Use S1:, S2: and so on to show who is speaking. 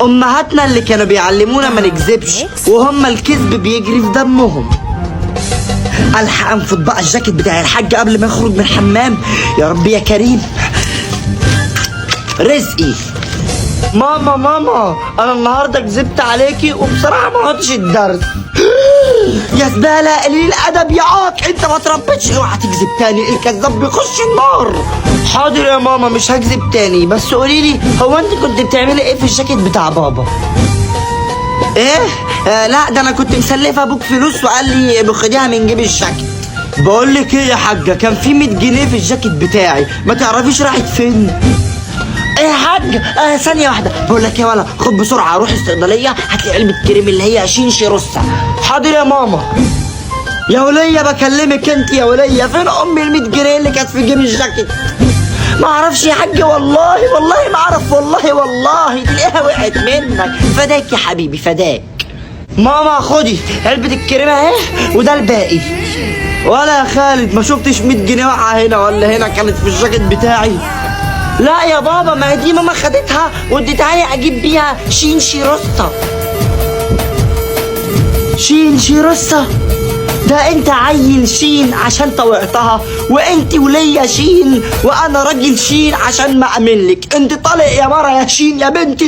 S1: امهاتنا اللي كانوا بيعلمونا ما نكذبش، وهم الكذب بيجري في دمهم. الحق انفض بقى الجاكيت بتاع الحاج قبل ما يخرج من الحمام. يا رب يا كريم. رزقي. ماما ماما انا النهارده كذبت عليكي وبصراحه ما عدتش الدرس. يا زباله قليل الادب يا عاق، انت ما تربيتش. اوعى تكذب تاني، الكذاب بيخش النار. حاضر يا ماما مش هكذب تاني، بس قولي لي هو انت كنت بتعملي ايه في الجاكيت بتاع بابا؟ ايه؟ لا ده انا كنت مسلفه ابوك فلوس وقال لي باخديها من جيب الجاكيت. بقول لك ايه يا حاجه، كان في 100 جنيه في الجاكيت بتاعي، ما تعرفيش راحت فين؟ ايه يا حاج؟ ثانيه واحده. بقول لك ايه ولا، خد بسرعه روح الصيدليه هات لي علبه كريم اللي هي شينشي روسا. حاضر يا ماما. يا وليه بكلمك انت يا وليه، فين امي ال 100 جنيه اللي كانت في جيب الجاكيت؟ ما اعرفش يا حاج، والله ما اعرف، والله تلاقيها وقعت منك. فداك يا حبيبي فداك. ماما خدي علبه الكريمه اهي وده الباقي. ولا يا خالد ما شفتش 100 جنيه واقعه هنا ولا هنا، كانت في الجاكيت بتاعي. لا يا بابا ما هي دي ماما خدتها واديتها لي اجيب بيها شينشي روسا. شينشي روسا؟ ده انت عيل شين عشان طوعتها، وانت وليا شين، وانا راجل شين عشان ما املك. انت طالق يا مرة يا شين يا بنت